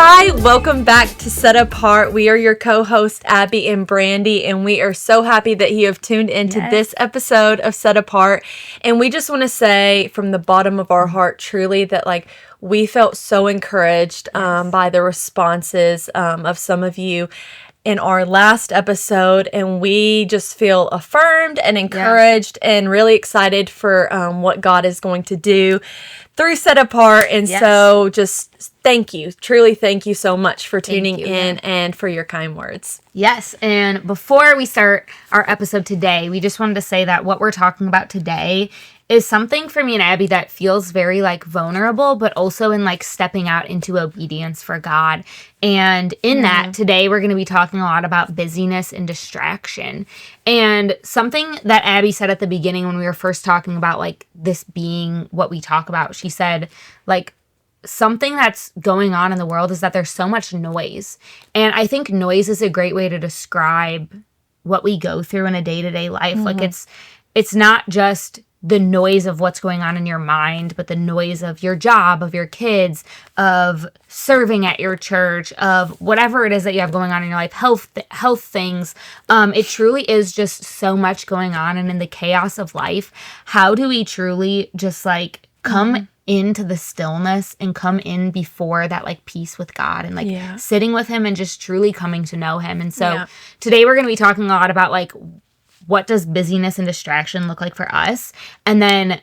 Hi, welcome back to Set Apart. We are your co-hosts, Abby and Brandy, and we are so happy that you have tuned into this episode of Set Apart. And we just want to say from the bottom of our heart, truly, that we felt so encouraged by the responses of some of you in our last episode, and we just feel affirmed and encouraged and really excited for what God is going to do through Set Apart. And so just truly thank you so much for tuning in and for your kind words. Yes, and before we start our episode today, we just wanted to say that what we're talking about today is something for me and Abby that feels very vulnerable, but also in stepping out into obedience for God. And in that, today we're going to be talking a lot about busyness and distraction. And something that Abby said at the beginning when we were first talking about this being what we talk about, she said something that's going on in the world is that there's so much noise. And I think noise is a great way to describe what we go through in a day-to-day life. It's not just the noise of what's going on in your mind, but the noise of your job, of your kids, of serving at your church, of whatever it is that you have going on in your life, health things. It truly is just so much going on. And in the chaos of life, how do we truly just come into the stillness and come in before that peace with God and sitting with him and just truly coming to know him. And so today we're going to be talking a lot about what does busyness and distraction look like for us? And then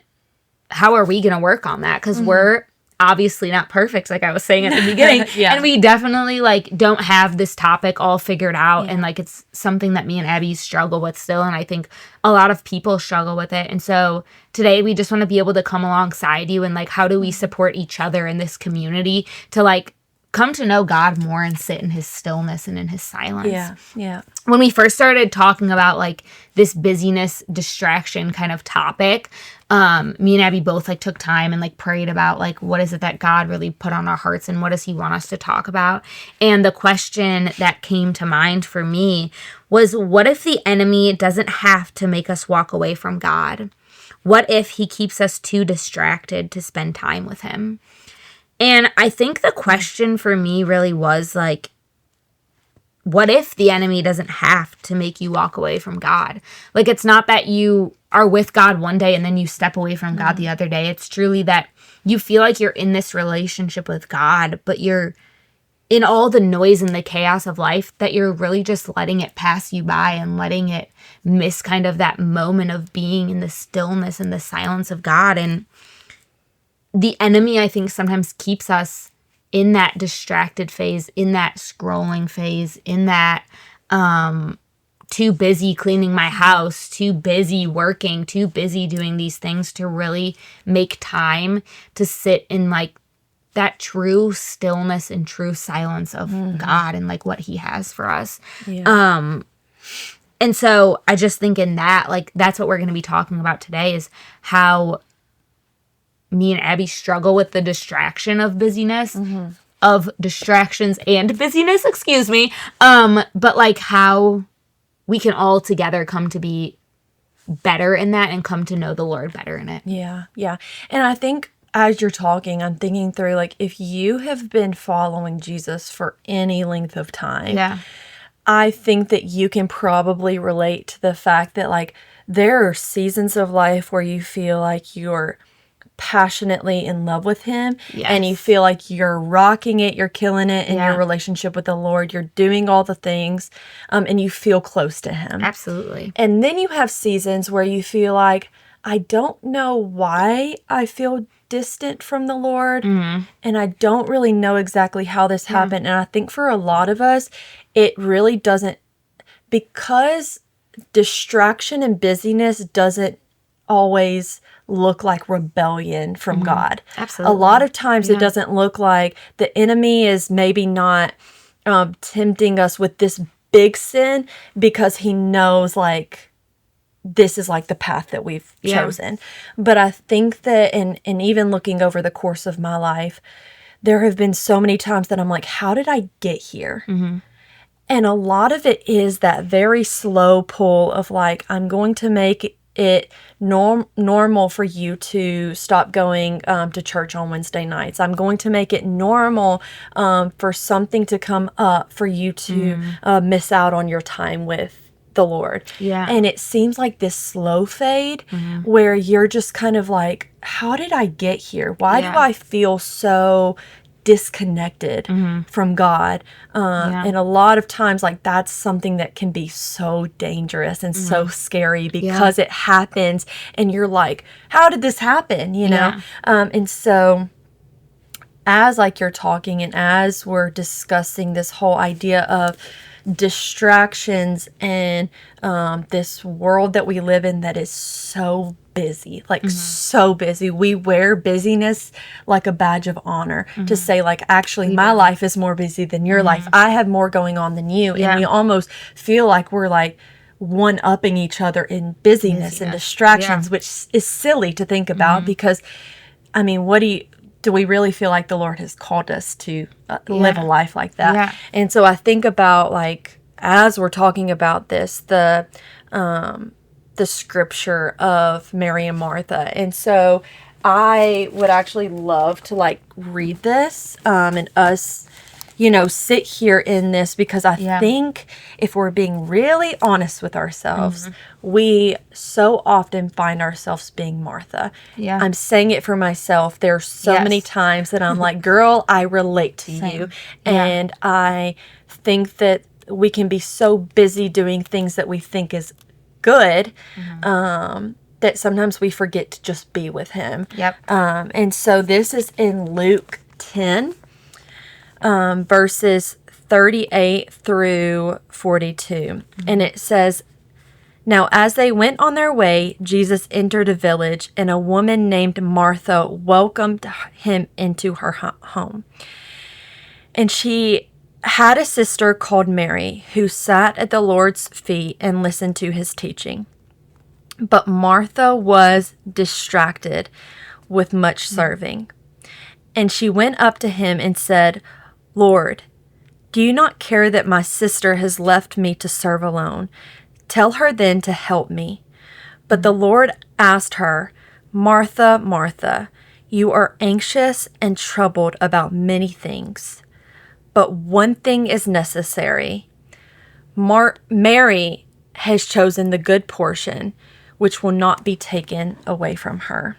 how are we going to work on that? Because we're obviously not perfect, like I was saying at the beginning. And we definitely don't have this topic all figured out. And it's something that me and Abby struggle with still. And I think a lot of people struggle with it. And so today we just want to be able to come alongside you and how do we support each other in this community to come to know God more and sit in his stillness and in his silence. When we first started talking about this busyness distraction kind of topic, me and Abby both took time and prayed about what is it that God really put on our hearts and what does he want us to talk about? And the question that came to mind for me was, what if the enemy doesn't have to make us walk away from God? What if he keeps us too distracted to spend time with him? And I think the question for me really was what if the enemy doesn't have to make you walk away from God? It's not that you are with God one day and then you step away from God the other day. It's truly that you feel like you're in this relationship with God, but you're in all the noise and the chaos of life that you're really just letting it pass you by and letting it miss kind of that moment of being in the stillness and the silence of God. And the enemy, I think, sometimes keeps us in that distracted phase, in that scrolling phase, in that too busy cleaning my house, too busy working, too busy doing these things to really make time to sit in that true stillness and true silence of God and what he has for us. And so I just think in that, that's what we're going to be talking about today is how me and Abby struggle with the distraction of busyness, of distractions and busyness, but how we can all together come to be better in that and come to know the Lord better in it. Yeah. And I think as you're talking, I'm thinking through, if you have been following Jesus for any length of time, I think that you can probably relate to the fact that, there are seasons of life where you feel like you're passionately in love with him and you feel like you're rocking it, you're killing it in your relationship with the Lord, you're doing all the things and you feel close to him. Absolutely. And then you have seasons where you feel like, I don't know why I feel distant from the Lord and I don't really know exactly how this happened. And I think for a lot of us, it really doesn't, because distraction and busyness doesn't always look like rebellion from God. Absolutely. A lot of times it doesn't look like the enemy is maybe not tempting us with this big sin because he knows this is the path that we've chosen. But I think that and even looking over the course of my life, there have been so many times that I'm like, how did I get here? And a lot of it is that very slow pull of I'm going to make it normal for you to stop going to church on Wednesday nights. I'm going to make it normal for something to come up for you to miss out on your time with the Lord. Yeah. And it seems like this slow fade where you're just kind of like, how did I get here? Why do I feel so disconnected from God? And a lot of times, like, that's something that can be so dangerous and so scary because it happens and you're like, how did this happen? You know? And so as like you're talking and as we're discussing this whole idea of distractions and this world that we live in that is so busy, like so busy. We wear busyness like a badge of honor to say, like, actually, my life is more busy than your life. I have more going on than you. And we almost feel like we're like one-upping each other in busyness and distractions, which is silly to think about because, I mean, do we really feel like the Lord has called us to live a life like that? Yeah. And so I think about, like, as we're talking about this, the scripture of Mary and Martha. And so I would actually love to, like, read this and us, sit here in this because I think if we're being really honest with ourselves, we so often find ourselves being Martha. Yeah. I'm saying it for myself. There are so many times that I'm like, girl, I relate to you. And I think that we can be so busy doing things that we think is good that sometimes we forget to just be with him. Yep. And so this is in Luke 10. Verses 38 through 42. And it says, "Now as they went on their way, Jesus entered a village, and a woman named Martha welcomed him into her home. And she had a sister called Mary, who sat at the Lord's feet and listened to his teaching. But Martha was distracted with much serving. And she went up to him and said, 'Lord, do you not care that my sister has left me to serve alone? Tell her then to help me.' But the Lord asked her, 'Martha, Martha, you are anxious and troubled about many things. But one thing is necessary. Mary has chosen the good portion, which will not be taken away from her.'"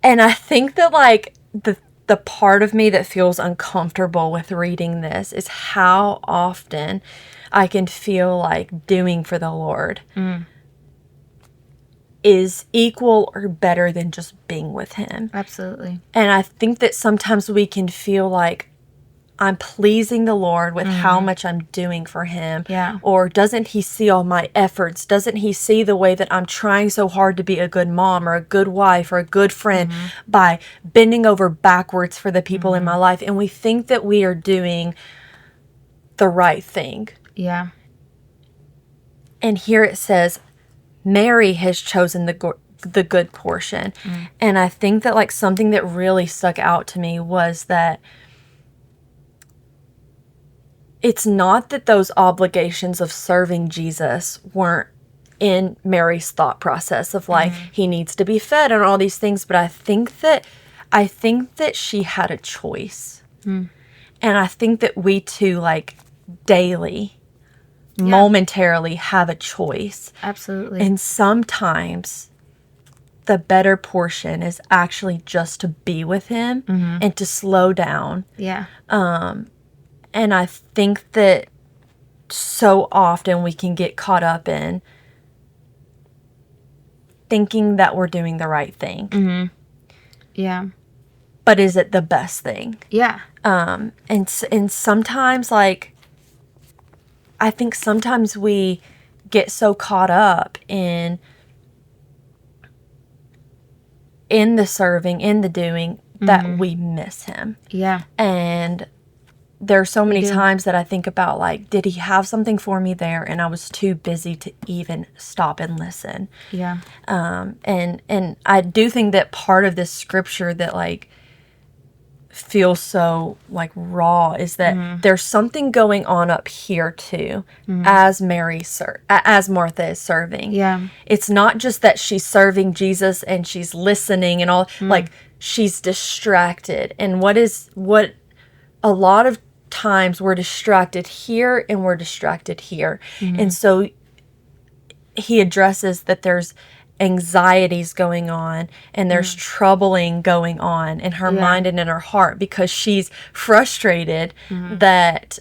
And I think that, like, the part of me that feels uncomfortable with reading this is how often I can feel like doing for the Lord is equal or better than just being with him. Absolutely. And I think that sometimes we can feel like I'm pleasing the Lord with how much I'm doing for him. Yeah. Or doesn't he see all my efforts? Doesn't he see the way that I'm trying so hard to be a good mom or a good wife or a good friend by bending over backwards for the people in my life? And we think that we are doing the right thing. Yeah. And here it says, Mary has chosen the good portion. And I think that, like, something that really stuck out to me was that it's not that those obligations of serving Jesus weren't in Mary's thought process of, like, he needs to be fed and all these things, but I think that she had a choice. And I think that we too, like, daily, momentarily have a choice. Absolutely. And sometimes the better portion is actually just to be with him and to slow down. Yeah. And I think that so often we can get caught up in thinking that we're doing the right thing. Yeah. But is it the best thing? Yeah. And sometimes, like, I think sometimes we get so caught up in the serving, in the doing, that we miss him. Yeah. And there are so many times that I think about, like, did he have something for me there? And I was too busy to even stop and listen. Yeah. And I do think that part of this scripture that, like, feel so like raw is that there's something going on up here too, as as Martha is serving. Yeah. It's not just that she's serving Jesus and she's listening and all, like she's distracted. And what a lot of times we're distracted here and we're distracted here. And so he addresses that there's anxieties going on and there's troubling going on in her mind and in her heart because she's frustrated that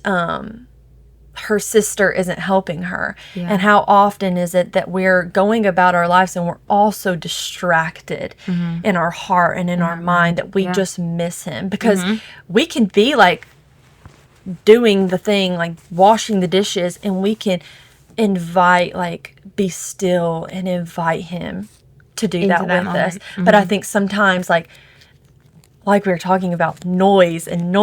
her sister isn't helping her. And how often is it that we're going about our lives and we're also distracted in our heart and in our mind that we just miss him, because we can be like doing the thing, like washing the dishes, and we can invite, like, be still and invite him to do that with us. But I think sometimes, like we were talking about noise and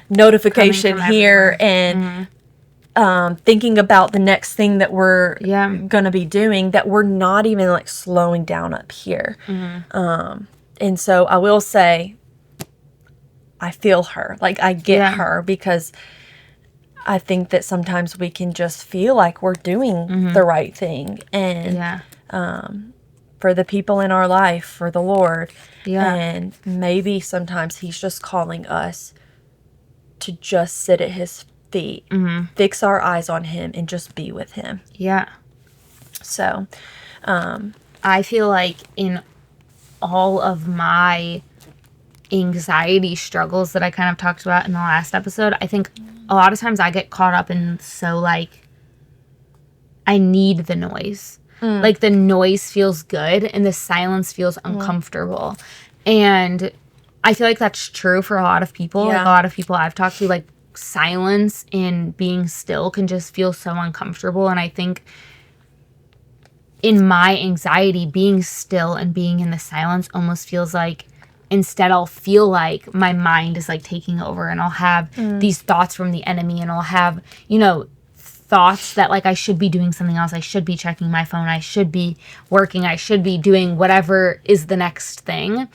notification here and thinking about the next thing that we're gonna be doing, that we're not even like slowing down up here. And so I will say I feel her, like I get her, because I think that sometimes we can just feel like we're doing the right thing, and for the people in our life, for the Lord. And maybe sometimes he's just calling us to just sit at his feet, fix our eyes on him, and just be with him. So I feel like in all of my anxiety struggles that I kind of talked about in the last episode, I think a lot of times I get caught up in, so like, I need the noise. Like the noise feels good and the silence feels uncomfortable. And I feel like that's true for a lot of people. Like a lot of people I've talked to, like silence and being still can just feel so uncomfortable. And I think in my anxiety, being still and being in the silence almost feels like, instead I'll feel like my mind is like taking over, and I'll have these thoughts from the enemy, and I'll have, you know, thoughts that like I should be doing something else. I should be checking my phone. I should be working. I should be doing whatever is the next thing.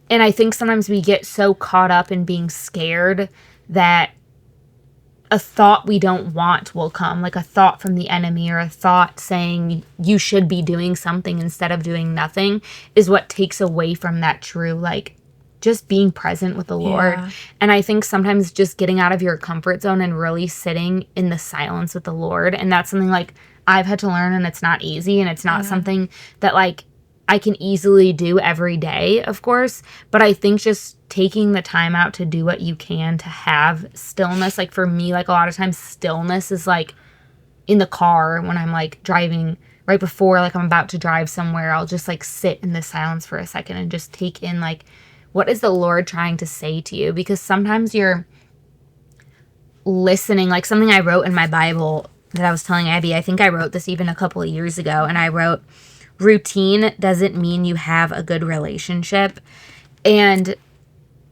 And I think sometimes we get so caught up in being scared that a thought we don't want will come, like a thought from the enemy or a thought saying you should be doing something instead of doing nothing, is what takes away from that true, like, just being present with the Lord. And I think sometimes just getting out of your comfort zone and really sitting in the silence with the Lord. And that's something like I've had to learn, and it's not easy, and it's not something that like I can easily do every day, of course. But I think just taking the time out to do what you can to have stillness, like for me, like a lot of times stillness is like in the car when I'm like driving, right before like I'm about to drive somewhere, I'll just like sit in the silence for a second and just take in like, what is the Lord trying to say to you? Because sometimes you're listening, like something I wrote in my Bible that I was telling Abby, I think I wrote this even a couple of years ago, and I wrote, routine doesn't mean you have a good relationship. And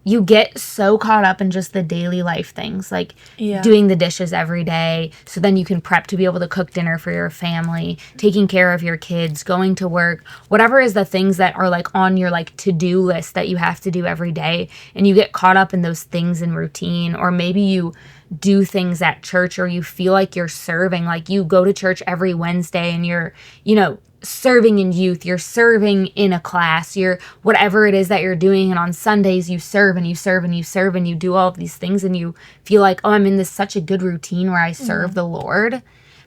you get so caught up in just the daily life things, like doing the dishes every day so then you can prep to be able to cook dinner for your family, taking care of your kids, going to work, whatever is the things that are like on your like to-do list that you have to do every day. And you get caught up in those things in routine, or maybe you do things at church, or you feel like you're serving, like you go to church every Wednesday and you're, you know, serving in youth, you're serving in a class, you're whatever it is that you're doing, and on Sundays you serve and you serve and you serve and you do all of these things, and you feel like, oh, I'm in this such a good routine where I serve the Lord.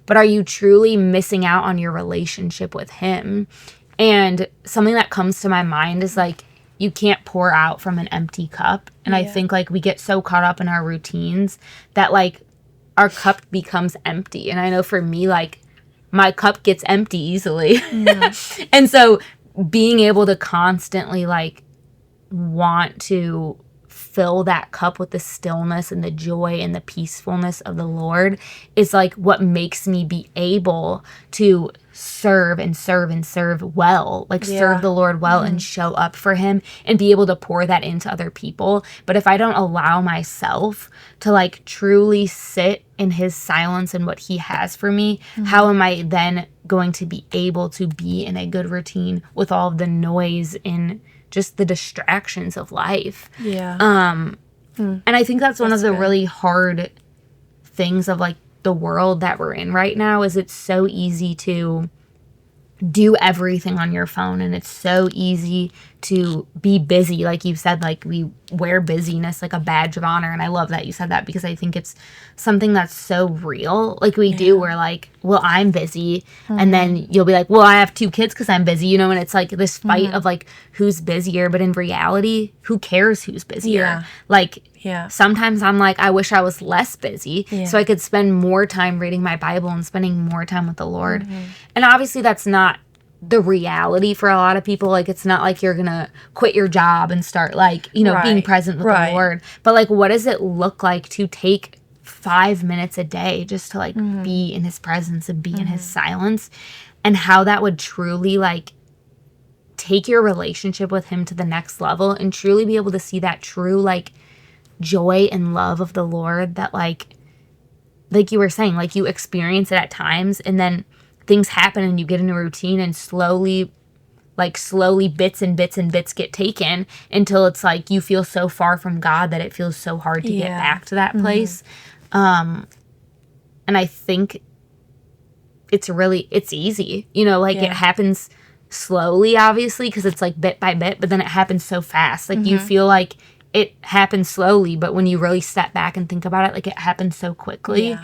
But are you truly missing out on your relationship with him? And something that comes to my mind is like, you can't pour out from an empty cup. And I think like we get so caught up in our routines that like our cup becomes empty. And I know for me, like, my cup gets empty easily. And so being able to constantly like want to fill that cup with the stillness and the joy and the peacefulness of the Lord is like what makes me be able to serve and serve and serve well, like serve the Lord well and show up for him and be able to pour that into other people. But if I don't allow myself to like truly sit in his silence and what he has for me, how am I then going to be able to be in a good routine with all of the noise and just the distractions of life. Yeah. And I think that's one of the good. really hard things of like the world that we're in right now is it's so easy to do everything on your phone, and it's so easy to be busy. Like you said, like we wear busyness like a badge of honor, and I love that you said that because I think it's something that's so real. Like we do, we're like, well, I'm busy, and then you'll be like, well, I have 2 kids because I'm busy, and it's like this fight of like who's busier, but in reality, who cares who's busier? Like sometimes I'm like, I wish I was less busy so I could spend more time reading my Bible and spending more time with the Lord. And obviously that's not the reality for a lot of people. Like it's not like you're gonna quit your job and start like, being present with the Lord. But like, what does it look like to take 5 minutes a day just to like be in his presence and be in his silence, and how that would truly like take your relationship with him to the next level and truly be able to see that true like joy and love of the Lord that like you were saying, like you experience it at times and then things happen and you get in a routine and slowly bits and bits and bits get taken until it's like you feel so far from God that it feels so hard to get back to that place. And I think it's easy, it happens slowly, obviously, because it's like bit by bit, but then it happens so fast. Like you feel like it happens slowly, but when you really step back and think about it, like it happens so quickly.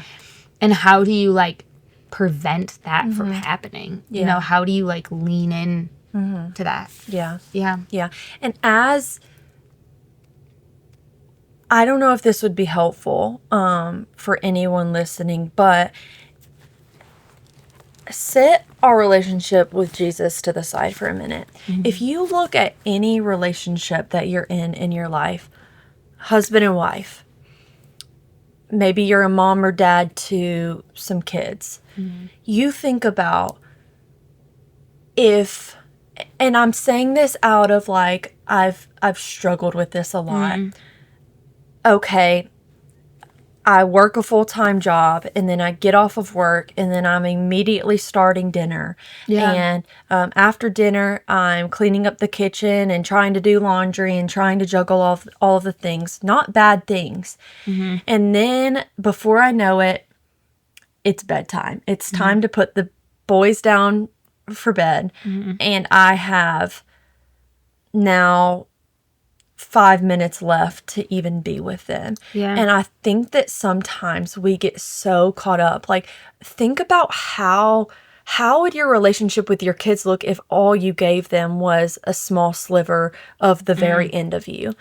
And how do you like prevent that from happening? How do you like lean in to that? Yeah. And I don't know if this would be helpful for anyone listening, but set our relationship with Jesus to the side for a minute. If you look at any relationship that you're in your life, husband and wife, maybe you're a mom or dad to some kids, you think about and I'm saying this out of like, I've struggled with this a lot. Okay, I work a full-time job and then I get off of work and then I'm immediately starting dinner. And after dinner, I'm cleaning up the kitchen and trying to do laundry and trying to juggle all of the things. Not bad things. And then before I know it, it's bedtime. It's time to put the boys down for bed. And I have now 5 minutes left to even be with them. And I think that sometimes we get so caught up. Like, think about how would your relationship with your kids look if all you gave them was a small sliver of the very end of you?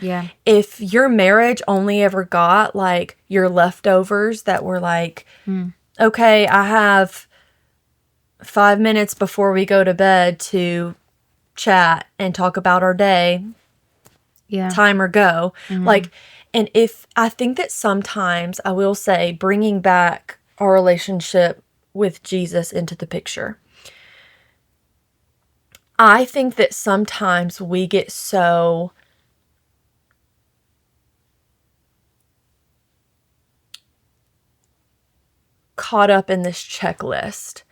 If your marriage only ever got like your leftovers that were like, okay, I have 5 minutes before we go to bed to chat and talk about our day. Time or go. Like, and if I think that sometimes I will say bringing back our relationship with Jesus into the picture, I think that sometimes we get so caught up in this checklist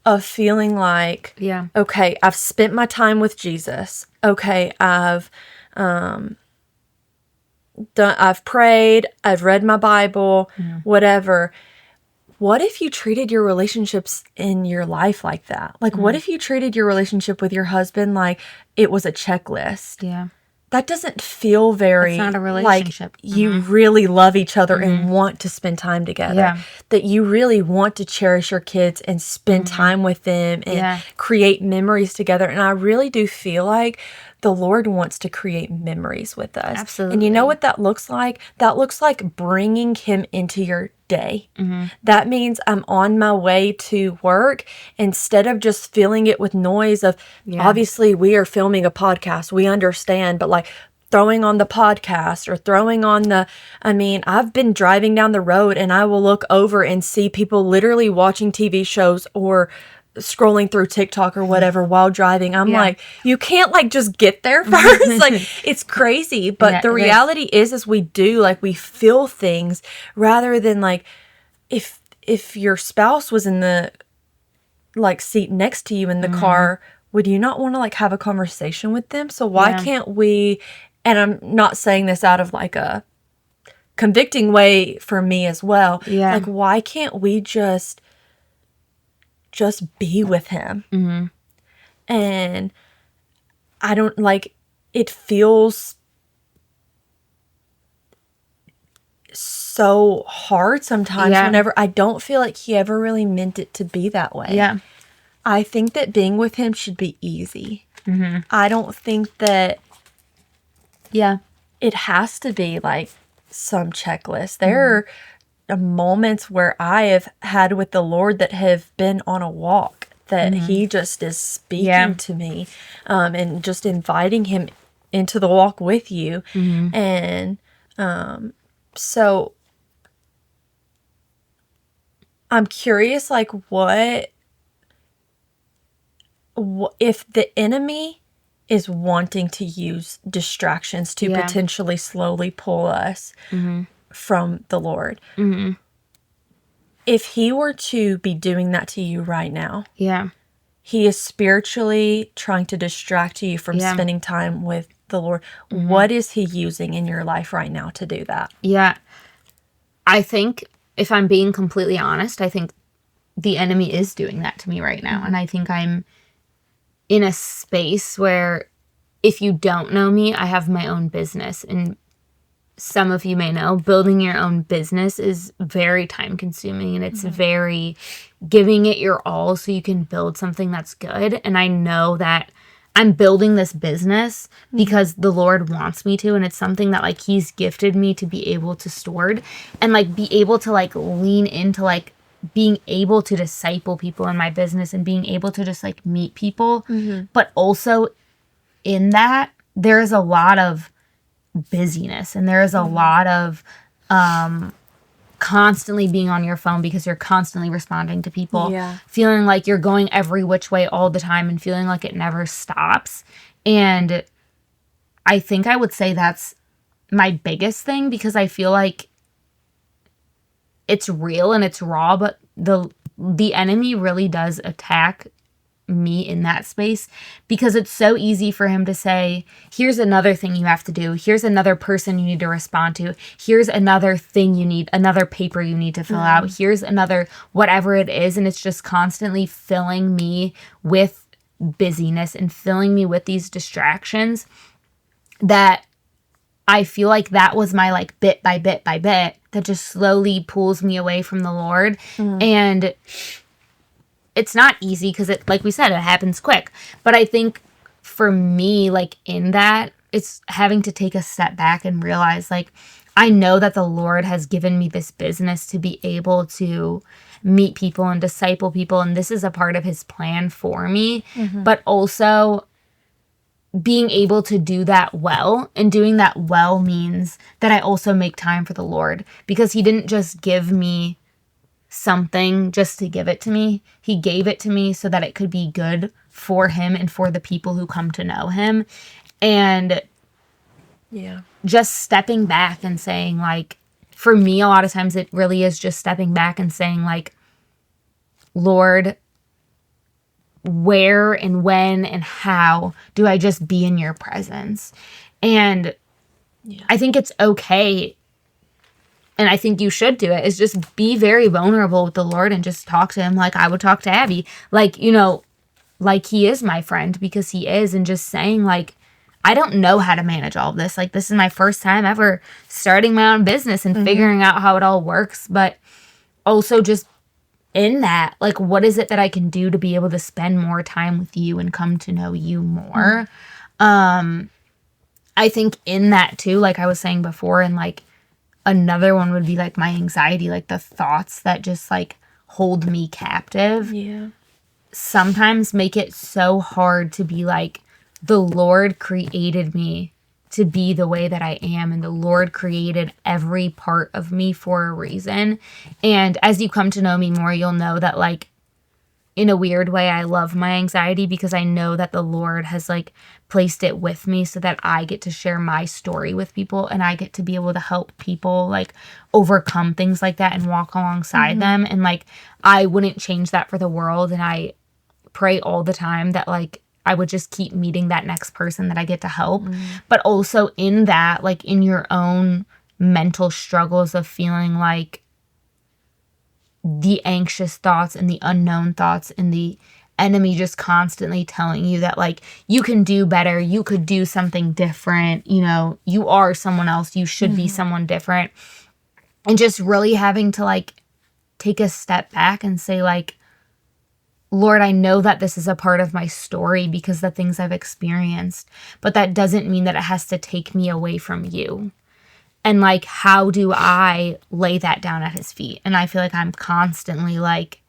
of feeling like, okay, I've spent my time with Jesus. Okay, I've prayed, I've read my Bible, whatever. What if you treated your relationships in your life like that? Like, what if you treated your relationship with your husband like it was a checklist? That doesn't feel very, it's not a relationship. Like you really love each other and want to spend time together. That you really want to cherish your kids and spend time with them and create memories together. And I really do feel like the Lord wants to create memories with us. Absolutely. And you know what that looks like? That looks like bringing him into your day. That means I'm on my way to work, instead of just filling it with noise of, obviously we are filming a podcast, we understand, but like throwing on the podcast or throwing on I've been driving down the road and I will look over and see people literally watching TV shows or scrolling through TikTok or whatever while driving. I'm like, you can't like just get there first. Like, it's crazy. But the reality is we do, like, we feel things rather than like, if your spouse was in the like seat next to you in the car would you not want to like have a conversation with them? So why can't we, and I'm not saying this out of like a convicting way for me as well. Yeah. Like, why can't we just be with him? Mm-hmm. And I don't like, it feels so hard sometimes whenever I don't feel like he ever really meant it to be that way. Yeah. I think that being with him should be easy. Mm-hmm. I don't think that Yeah. it has to be like some checklist. There are moments where I have had with the Lord that have been on a walk that he just is speaking to me, and just inviting him into the walk with you. And so I'm curious, like, what if the enemy is wanting to use distractions to potentially slowly pull us from the Lord. If he were to be doing that to you right now, he is spiritually trying to distract you from spending time with the Lord. What is he using in your life right now to do that? Yeah. I think, if I'm being completely honest, I think the enemy is doing that to me right now. And I think I'm in a space where, if you don't know me, I have my own business. And some of you may know, building your own business is very time consuming, and it's very giving it your all so you can build something that's good. And I know that I'm building this business because the Lord wants me to, and it's something that like he's gifted me to be able to steward and like be able to like lean into like being able to disciple people in my business and being able to just like meet people. But also in that, there's a lot of busyness, and there is a lot of constantly being on your phone because you're constantly responding to people, feeling like you're going every which way all the time and feeling like it never stops. And I think I would say that's my biggest thing, because I feel like it's real and it's raw, but the enemy really does attack me in that space, because it's so easy for him to say, here's another thing you have to do, here's another person you need to respond to, here's another thing you need, another paper you need to fill out, here's another whatever it is. And it's just constantly filling me with busyness and filling me with these distractions that I feel like that was my like bit by bit by bit that just slowly pulls me away from the Lord. And it's not easy because it, like we said, it happens quick. But I think for me, like in that, it's having to take a step back and realize like, I know that the Lord has given me this business to be able to meet people and disciple people. And this is a part of his plan for me. But also being able to do that well, and doing that well means that I also make time for the Lord, because he didn't just give me something just to give it to me. He gave it to me so that it could be good for him and for the people who come to know him. And just stepping back and saying like, for me, a lot of times it really is just stepping back and saying like, Lord, where and when and how do I just be in your presence? And I think it's okay, and I think you should do it, is just be very vulnerable with the Lord and just talk to him like I would talk to Abby. Like, you know, like he is my friend, because he is, and just saying like, I don't know how to manage all of this. Like, this is my first time ever starting my own business and figuring out how it all works. But also just in that, like, what is it that I can do to be able to spend more time with you and come to know you more? I think in that too, like I was saying before, and like another one would be like my anxiety, like the thoughts that just like hold me captive. Sometimes make it so hard to be like, the Lord created me to be the way that I am, and the Lord created every part of me for a reason. And as you come to know me more, you'll know that like, in a weird way, I love my anxiety, because I know that the Lord has like placed it with me so that I get to share my story with people, and I get to be able to help people like overcome things like that and walk alongside them. And like, I wouldn't change that for the world. And I pray all the time that like I would just keep meeting that next person that I get to help. But also in that, like in your own mental struggles of feeling like the anxious thoughts and the unknown thoughts and the enemy just constantly telling you that like you can do better, you could do something different, you know, you are someone else, you should be someone different. And just really having to like take a step back and say like, Lord, I know that this is a part of my story because the things I've experienced, but that doesn't mean that it has to take me away from you. And like, how do I lay that down at his feet? And I feel like I'm constantly like,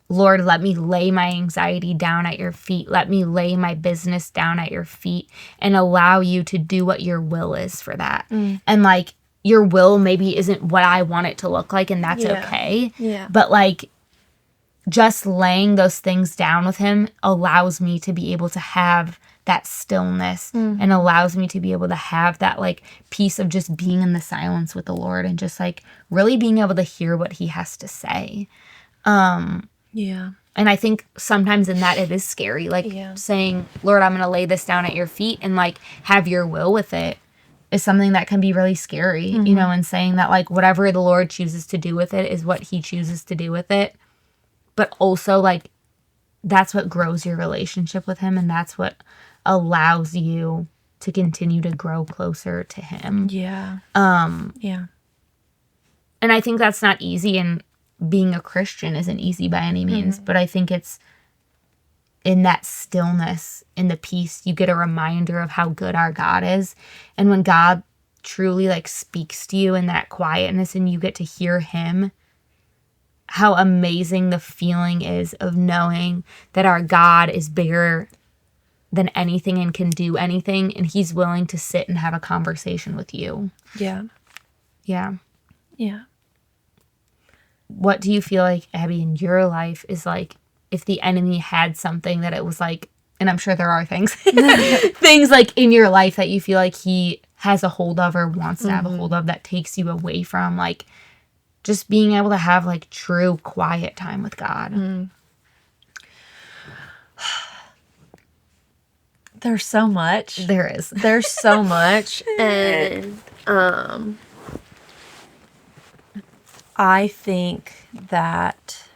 Lord, let me lay my anxiety down at your feet. Let me lay my business down at your feet and allow you to do what your will is for that. And like, your will maybe isn't what I want it to look like, and that's okay. Yeah. But like, just laying those things down with him allows me to be able to have that stillness and allows me to be able to have that like piece of just being in the silence with the Lord and just like really being able to hear what he has to say. Yeah. And I think sometimes in that it is scary, like saying, Lord, I'm going to lay this down at your feet and like have your will with it is something that can be really scary, you know, and saying that like whatever the Lord chooses to do with it is what he chooses to do with it. But also like that's what grows your relationship with him, and that's what allows you to continue to grow closer to him. Yeah. Yeah. And I think that's not easy, and being a Christian isn't easy by any means, but I think it's in that stillness, in the peace, you get a reminder of how good our God is. And when God truly like speaks to you in that quietness and you get to hear him, how amazing the feeling is of knowing that our God is bigger than anything and can do anything, and he's willing to sit and have a conversation with you. Yeah. Yeah. Yeah. What do you feel like, Abby, in your life is like if the enemy had something that it was like, and I'm sure there are things, things like in your life that you feel like he has a hold of or wants to have a hold of that takes you away from like just being able to have like true quiet time with God? There's so much. There is. There's so much. And I think that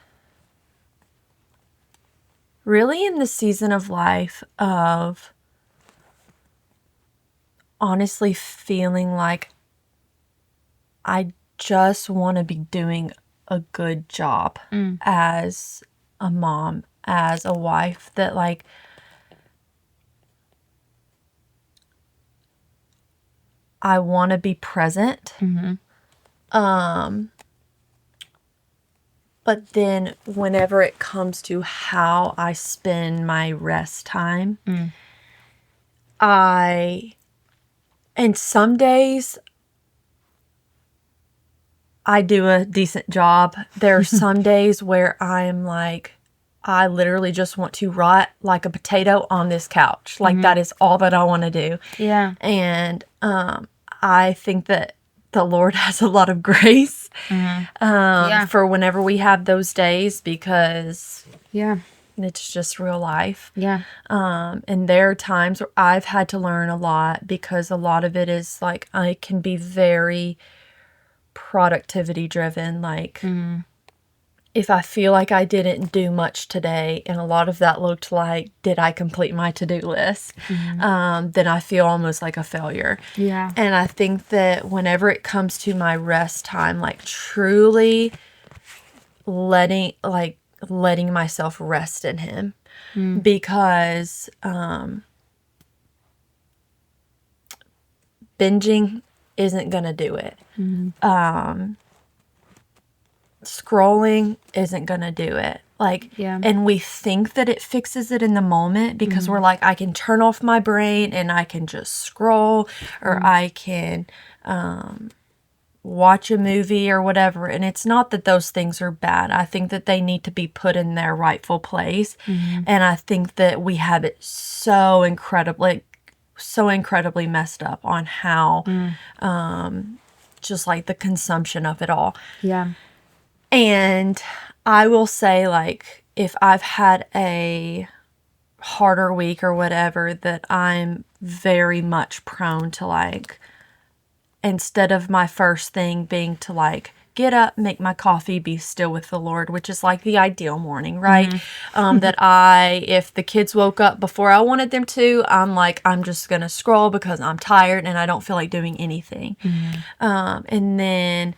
really in the season of life of honestly feeling like I just want to be doing a good job as a mom, as a wife, that like I want to be present. But then whenever it comes to how I spend my rest time, and some days I do a decent job. There are some days where I'm like, I literally just want to rot like a potato on this couch. Like that is all that I want to do. Yeah. And I think that the Lord has a lot of grace for whenever we have those days, because it's just real life. And there are times where I've had to learn a lot, because a lot of it is like I can be very productivity driven. Like if I feel like I didn't do much today, and a lot of that looked like, did I complete my to-do list? Then I feel almost like a failure. And I think that whenever it comes to my rest time, like truly letting myself rest in him, because binging isn't gonna do it. Scrolling isn't gonna do it. And we think that it fixes it in the moment, because we're like, I can turn off my brain and I can just scroll, or I can watch a movie or whatever. And it's not that those things are bad. I think that they need to be put in their rightful place. And I think that we have it so incredibly messed up on how just like the consumption of it all. And I will say, like, if I've had a harder week or whatever, that I'm very much prone to like, instead of my first thing being to like get up, make my coffee, be still with the Lord, which is like the ideal morning, right? That if the kids woke up before I wanted them to, I'm like, I'm just going to scroll because I'm tired and I don't feel like doing anything. And then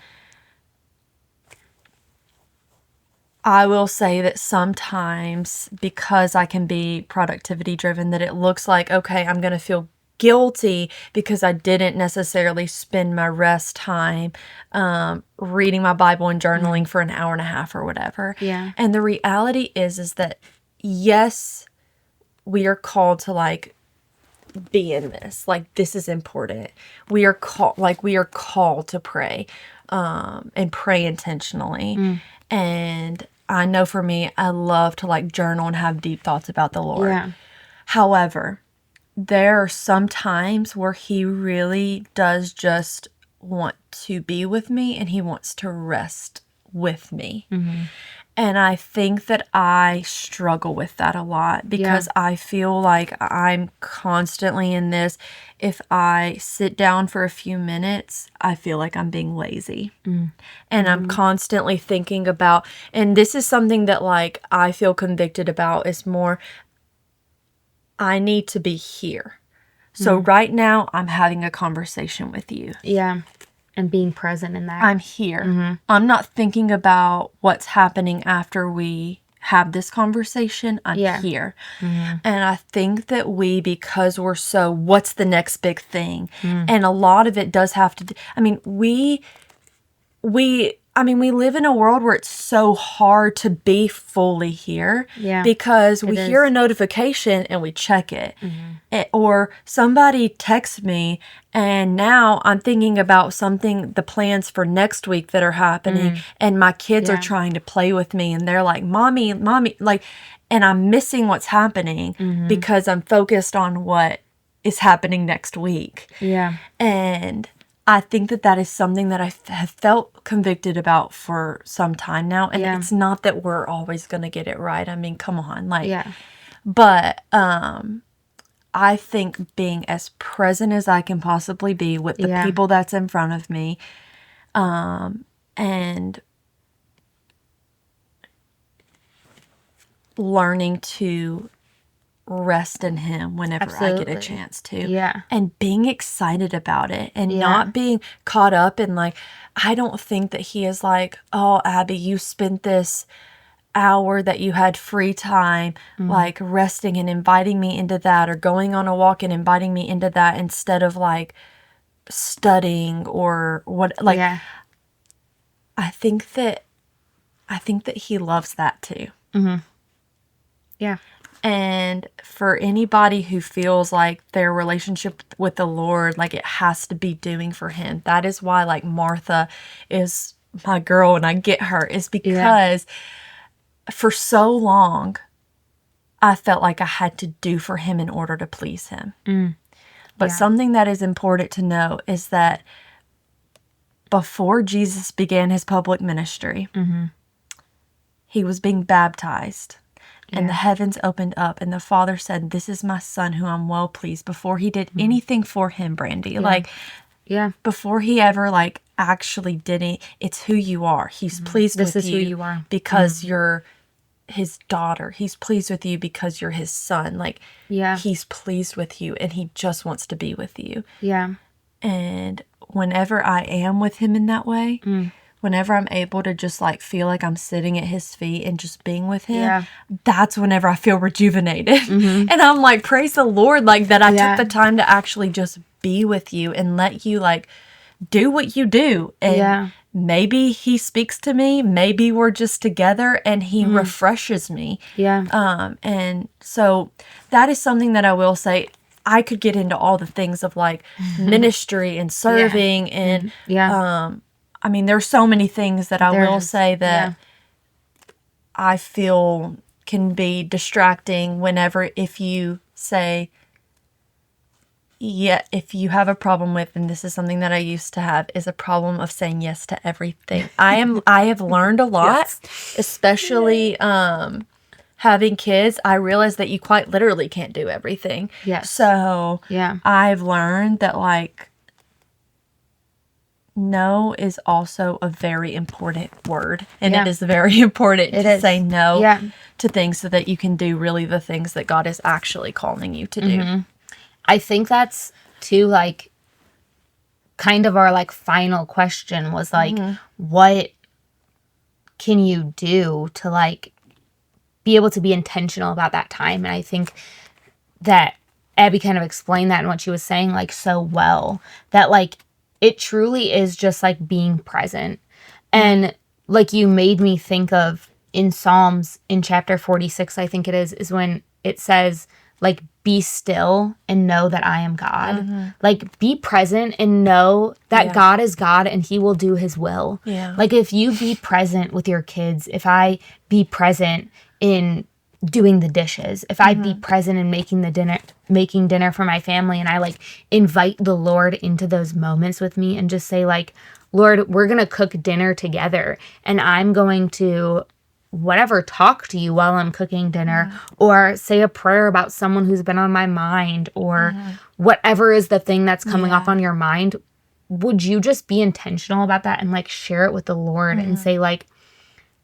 I will say that sometimes, because I can be productivity driven, that it looks like, okay, I'm going to feel guilty because I didn't necessarily spend my rest time reading my Bible and journaling for an hour and a half or whatever. Yeah. And the reality is that yes, we are called to like be in this. Like, this is important. We are called to pray and pray intentionally. And I know for me, I love to like journal and have deep thoughts about the Lord. Yeah. However, there are some times where he really does just want to be with me and he wants to rest with me. And I think that I struggle with that a lot because I feel like I'm constantly in this. If I sit down for a few minutes, I feel like I'm being lazy. And I'm constantly thinking about, and this is something that like I feel convicted about, is more, I need to be here. So right now I'm having a conversation with you. Yeah. And being present in that. I'm here. I'm not thinking about what's happening after we have this conversation. I'm here. And I think that because we're so, what's the next big thing? And a lot of it does have to do, we live in a world where it's so hard to be fully here because we hear a notification and we check it. Or somebody texts me and now I'm thinking about the plans for next week that are happening, and my kids are trying to play with me and they're like, mommy, like, and I'm missing what's happening because I'm focused on what is happening next week. Yeah. And I think that is something that I have felt convicted about for some time now. And it's not that we're always going to get it right. I mean, come on. But I think being as present as I can possibly be with the people that's in front of me, and learning to rest in him whenever I get a chance to. Yeah. And being excited about it and not being caught up in like, I don't think that he is like, oh, Abby, you spent this hour that you had free time, like resting and inviting me into that, or going on a walk and inviting me into that instead of like studying or what, like, I think that he loves that too. Yeah. And for anybody who feels like their relationship with the Lord, like it has to be doing for him, that is why like Martha is my girl and I get her, is because for so long I felt like I had to do for him in order to please him. But something that is important to know is that before Jesus began his public ministry, he was being baptized. And the heavens opened up and the Father said, this is my son who I'm well pleased, before he did anything for him, Brandy. Like, before he ever like actually did it, it's who you are. He's pleased with you. This is who you are. Because you're his daughter. He's pleased with you because you're his son. Like, he's pleased with you and he just wants to be with you. Yeah. And whenever I am with him in that way, whenever I'm able to just like feel like I'm sitting at his feet and just being with him, that's whenever I feel rejuvenated. And I'm like, praise the Lord, like that I took the time to actually just be with you and let you like do what you do. And maybe he speaks to me, maybe we're just together and he refreshes me. And so that is something that I will say. I could get into all the things of like ministry and serving and I mean, there's so many things that I will say that I feel can be distracting whenever, if you say, if you have a problem with, and this is something that I used to have, is a problem of saying yes to everything. I have learned a lot, especially having kids, I realized that you quite literally can't do everything. Yes. So Yeah. I've learned that, like, no is also a very important word. And it is very important to say no to things so that you can do really the things that God is actually calling you to do. I think that's, too, like, kind of our, like, final question was, like, what can you do to, like, be able to be intentional about that time? And I think that Abby kind of explained that in what she was saying, like, so well, that, like, it truly is just, like, being present. And, like, you made me think of in Psalms, in chapter 46, I think it is when it says, like, be still and know that I am God. Like, be present and know that God is God and he will do his will. Like, if you be present with your kids, if I be present in doing the dishes, if I be present in making dinner for my family, and I, like, invite the Lord into those moments with me and just say, like, Lord, we're going to cook dinner together and I'm going to whatever, talk to you while I'm cooking dinner, or say a prayer about someone who's been on my mind, or whatever is the thing that's coming up on your mind. Would you just be intentional about that and, like, share it with the Lord and say, like,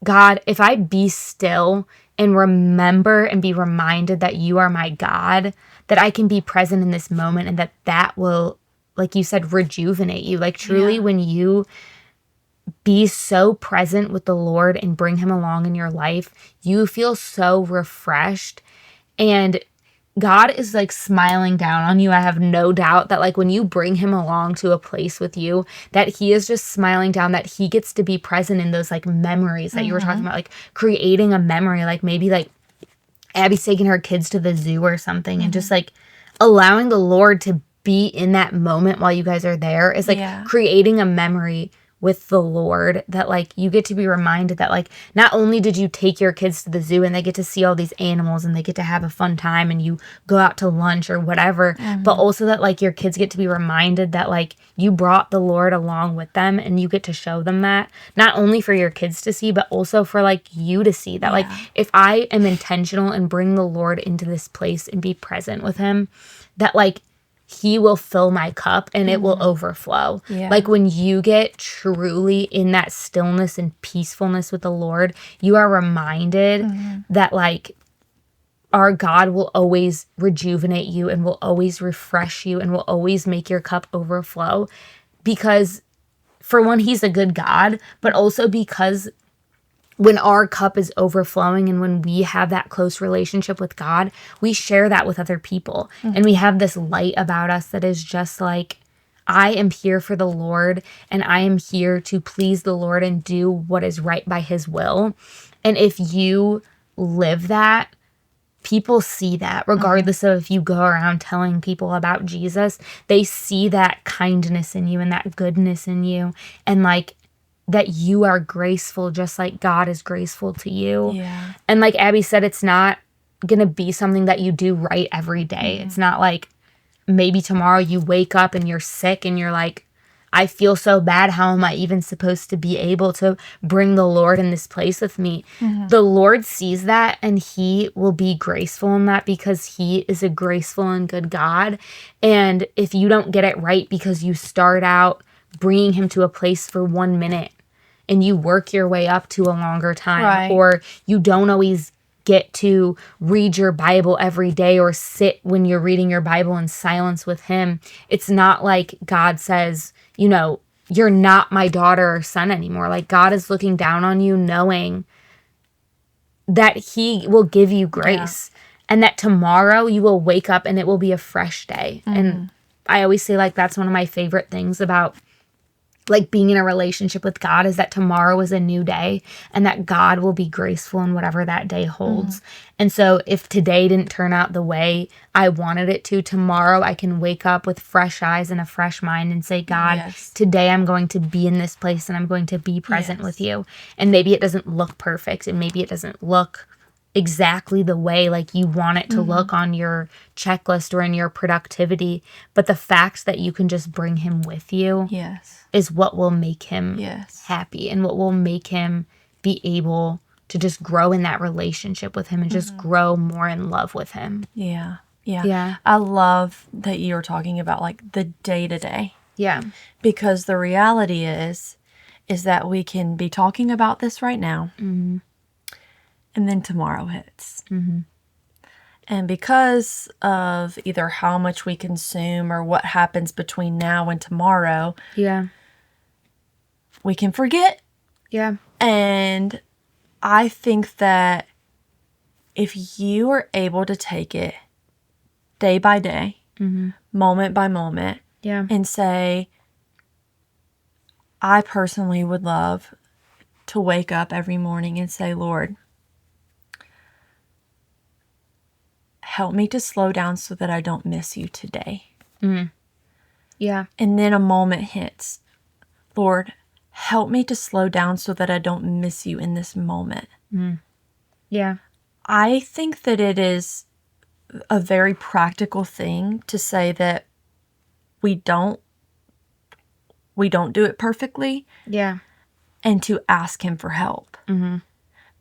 God, if I be still and remember and be reminded that you are my God, that I can be present in this moment, and that will, like you said, rejuvenate you. Like, truly, when you be so present with the Lord and bring him along in your life, you feel so refreshed, and God is, like, smiling down on you. I have no doubt that, like, when you bring him along to a place with you, that he is just smiling down, that he gets to be present in those, like, memories that you were talking about, like, creating a memory, like, maybe, like, Abby's taking her kids to the zoo or something, and just, like, allowing the Lord to be in that moment while you guys are there is, like, creating a memory with the Lord, that, like, you get to be reminded that, like, not only did you take your kids to the zoo and they get to see all these animals and they get to have a fun time and you go out to lunch or whatever, but also that, like, your kids get to be reminded that, like, you brought the Lord along with them, and you get to show them that, not only for your kids to see, but also for, like, you to see that, like, if I am intentional and bring the Lord into this place and be present with him, that, like, he will fill my cup and it will overflow. Like, when you get truly in that stillness and peacefulness with the Lord, you are reminded that, like, our God will always rejuvenate you and will always refresh you and will always make your cup overflow. Because, for one, he's a good God, but also because when our cup is overflowing and when we have that close relationship with God, we share that with other people. And we have this light about us that is just like, I am here for the Lord, and I am here to please the Lord and do what is right by his will. And if you live that, people see that, regardless of if you go around telling people about Jesus, they see that kindness in you and that goodness in you, and, like, that you are graceful just like God is graceful to you. And like Abby said, it's not going to be something that you do right every day. It's not like maybe tomorrow you wake up and you're sick and you're like, I feel so bad. How am I even supposed to be able to bring the Lord in this place with me? The Lord sees that, and he will be graceful in that, because he is a graceful and good God. And if you don't get it right because you start out bringing him to a place for 1 minute and you work your way up to a longer time, or you don't always get to read your Bible every day or sit when you're reading your Bible in silence with him, it's not like God says, you know, you're not my daughter or son anymore. Like, God is looking down on you, knowing that he will give you grace, and that tomorrow you will wake up and it will be a fresh day. And I always say, like, that's one of my favorite things about, like, being in a relationship with God, is that tomorrow is a new day, and that God will be graceful in whatever that day holds. And so if today didn't turn out the way I wanted it to, tomorrow I can wake up with fresh eyes and a fresh mind and say, God, today I'm going to be in this place and I'm going to be present with you. And maybe it doesn't look perfect, and maybe it doesn't look exactly the way, like, you want it to look on your checklist or in your productivity, but the fact that you can just bring him with you is what will make him happy, and what will make him be able to just grow in that relationship with him and just grow more in love with him. Yeah. Yeah. I love that you're talking about like the day to day. Yeah. Because the reality is that we can be talking about this right now, and then tomorrow hits. And because of either how much we consume or what happens between now and tomorrow, Yeah. we can forget. Yeah. And I think that if you are able to take it day by day, moment by moment, Yeah. and say, I personally would love to wake up every morning and say, Lord, help me to slow down so that I don't miss you today. Yeah. And then a moment hits. Lord, help me to slow down so that I don't miss you in this moment. Yeah. I think that it is a very practical thing to say that we don't do it perfectly, Yeah. and to ask him for help.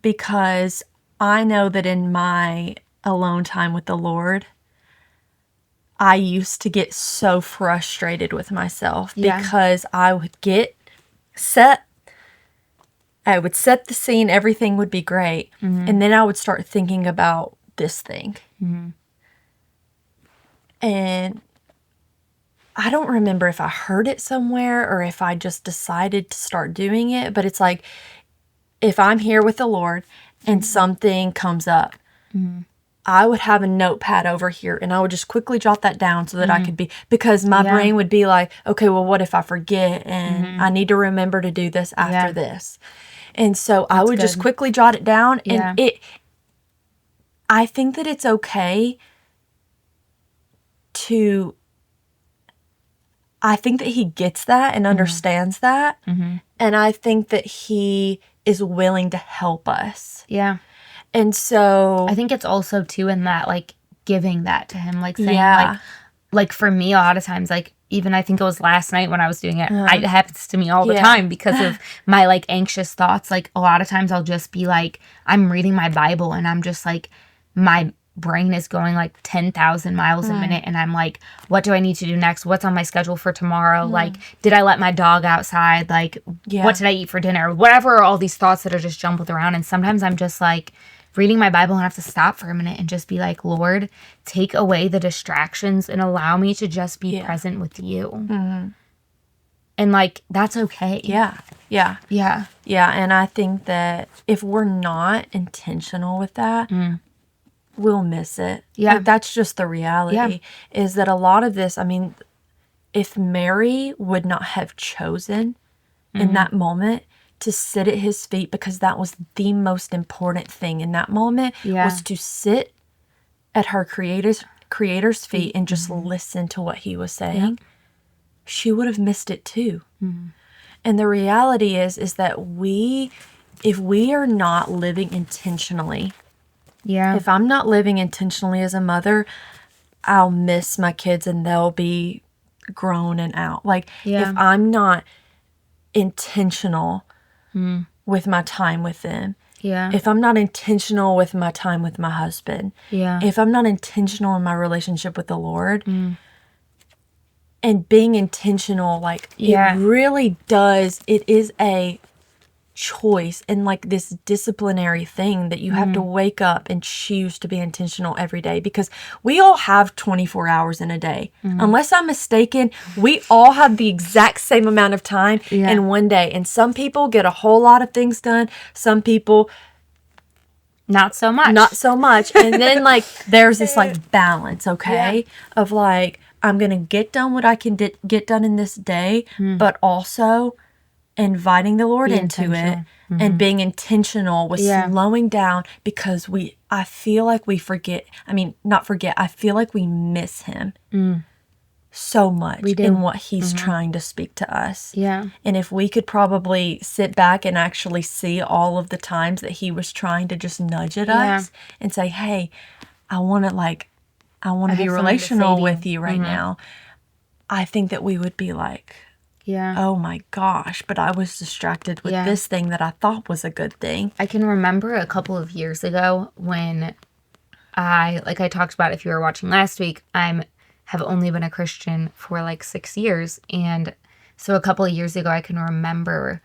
Because I know that in my alone time with the Lord, I used to get so frustrated with myself because I would get set. I would set the scene, everything would be great. And then I would start thinking about this thing. And I don't remember if I heard it somewhere or if I just decided to start doing it. But it's like, if I'm here with the Lord and something comes up, I would have a notepad over here and I would just quickly jot that down so that I could be, because my brain would be like, okay, well, what if I forget and I need to remember to do this after this? And so I would just quickly jot it down. And I think that it's okay I think that he gets that and understands that. And I think that he is willing to help us. Yeah. And so I think it's also too in that, like, giving that to him, like saying like for me, a lot of times, like, even I think it was last night when I was doing it, it happens to me all the time because of my like anxious thoughts. Like a lot of times I'll just be like, I'm reading my Bible and I'm just like, my brain is going like 10,000 miles a minute and I'm like, what do I need to do next? What's on my schedule for tomorrow? Like, did I let my dog outside? Like, what did I eat for dinner? Whatever are all these thoughts that are just jumbled around. And sometimes I'm just like reading my Bible and I have to stop for a minute and just be like, Lord, take away the distractions and allow me to just be present with you. And like, that's okay. Yeah. And I think that if we're not intentional with that, we'll miss it. Like, that's just the reality, is that a lot of this, I mean, if Mary would not have chosen in that moment to sit at his feet, because that was the most important thing in that moment, was to sit at her creator's feet and just listen to what he was saying, she would have missed it too. And the reality is that if we are not living intentionally, if I'm not living intentionally as a mother, I'll miss my kids and they'll be grown and out. Like, if I'm not intentional with my time with them, if I'm not intentional with my time with my husband, if I'm not intentional in my relationship with the Lord, and being intentional, like, it really does, it is a choice and like this disciplinary thing that you have to wake up and choose to be intentional every day, because we all have 24 hours in a day. Unless I'm mistaken, we all have the exact same amount of time in one day. And some people get a whole lot of things done. Some people not so much. And then like there's this like balance, okay? Of like, I'm going to get done what I can get done in this day, but also inviting the Lord into it and being intentional with slowing down, because I feel like we forget. I mean, not forget. I feel like we miss him so much in what he's trying to speak to us. And if we could probably sit back and actually see all of the times that he was trying to just nudge at us and say, hey, I want to be relational with you right now, I think that we would be like, Yeah. oh my gosh, but I was distracted with this thing that I thought was a good thing. I can remember a couple of years ago when like I talked about if you were watching last week, have only been a Christian for like 6 years. And so a couple of years ago, I can remember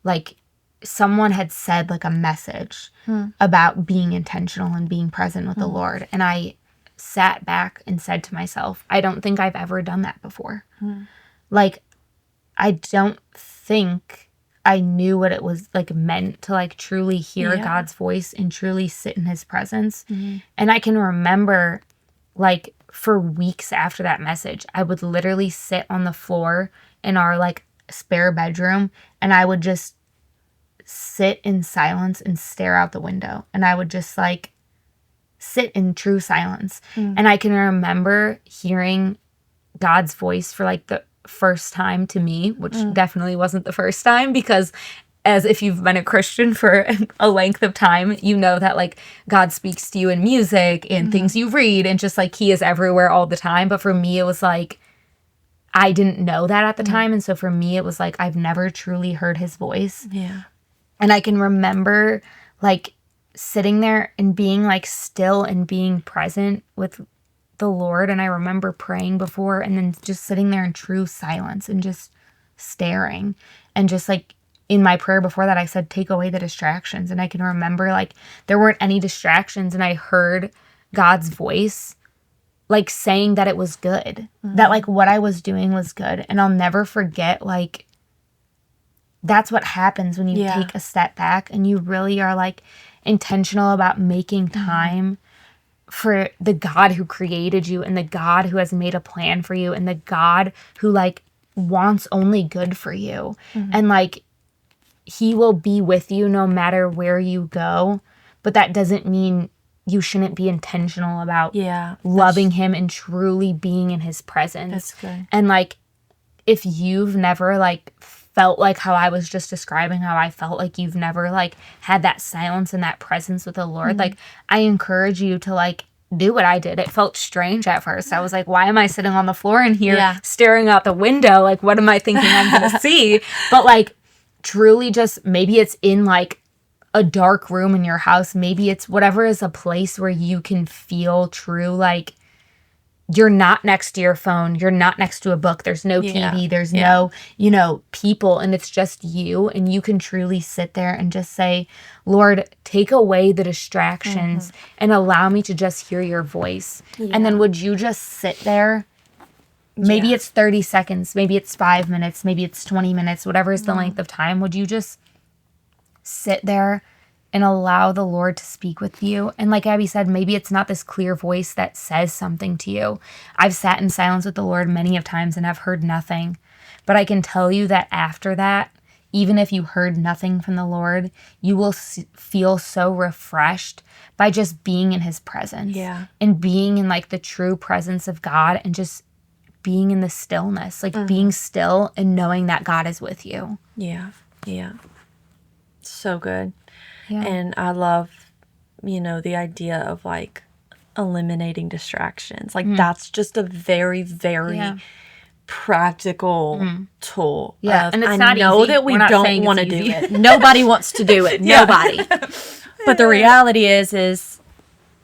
like someone had said like a message about being intentional and being present with the Lord. And I sat back and said to myself, I don't think I've ever done that before. Like, I don't think I knew what it was like meant to like truly hear God's voice and truly sit in his presence. And I can remember like for weeks after that message, I would literally sit on the floor in our like spare bedroom and I would just sit in silence and stare out the window. And I would just like sit in true silence. And I can remember hearing God's voice for like the first time to me, which definitely wasn't the first time, because as if you've been a Christian for a length of time, you know that like God speaks to you in music and things you read and just like he is everywhere all the time. But for me, it was like, I didn't know that at the time. And so for me, it was like, I've never truly heard his voice. Yeah. And I can remember like sitting there and being like still and being present with the Lord. And I remember praying before and then just sitting there in true silence and just staring. And just like in my prayer before that, I said, take away the distractions. And I can remember like there weren't any distractions. And I heard God's voice like saying that it was good, that like what I was doing was good. And I'll never forget, like, that's what happens when you take a step back and you really are like intentional about making time for the God who created you and the God who has made a plan for you and the God who like wants only good for you. And like he will be with you no matter where you go, but that doesn't mean you shouldn't be intentional about loving him and truly being in his presence. That's good. And like if you've never like felt like how I was just describing how I felt, like you've never like had that silence and that presence with the Lord, like I encourage you to like do what I did. It felt strange at first. I was like, why am I sitting on the floor in here staring out the window? Like, what am I thinking I'm going to see? But like truly just maybe it's in like a dark room in your house. Maybe it's whatever is a place where you can feel true, like you're not next to your phone. You're not next to a book. There's no TV. There's no, you know, people. And it's just you. And you can truly sit there and just say, Lord, take away the distractions and allow me to just hear your voice. And then would you just sit there? Maybe it's 30 seconds. Maybe it's 5 minutes. Maybe it's 20 minutes. Whatever is the length of time. Would you just sit there and allow the Lord to speak with you? And like Abby said, maybe it's not this clear voice that says something to you. I've sat in silence with the Lord many of times and I've heard nothing. But I can tell you that after that, even if you heard nothing from the Lord, you will feel so refreshed by just being in his presence. And being in like the true presence of God and just being in the stillness, like being still and knowing that God is with you. Yeah. So good. And I love, you know, the idea of like eliminating distractions. Like that's just a very, very practical tool. And it's I not know easy. that we We're not don't want to do easy. it. Nobody wants to do it. Nobody. But the reality is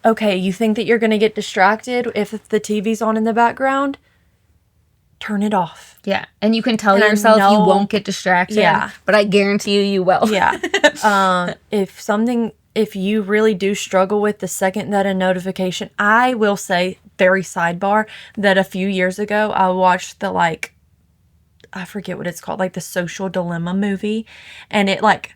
okay, you think that you're going to get distracted if the TV's on in the background? Turn it off. Yeah. And you can tell yourself you won't get distracted. Yeah. But I guarantee you will. Yeah. If you really do struggle with the second that a notification, I will say, very sidebar, that a few years ago I watched the like, I forget what it's called, like the Social Dilemma movie. And it like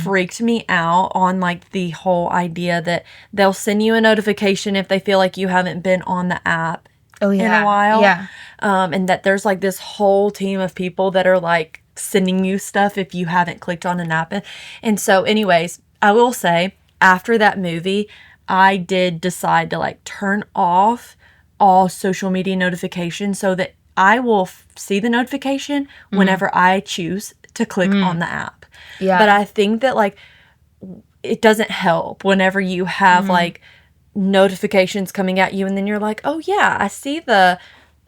freaked me out on like the whole idea that they'll send you a notification if they feel like you haven't been on the app in a while. And that there's like this whole team of people that are like sending you stuff if you haven't clicked on an app. And so anyways, I will say after that movie, I did decide to like turn off all social media notifications so that I will see the notification whenever I choose to click on the app. But I think that like it doesn't help whenever you have like notifications coming at you and then you're like, oh yeah, I see the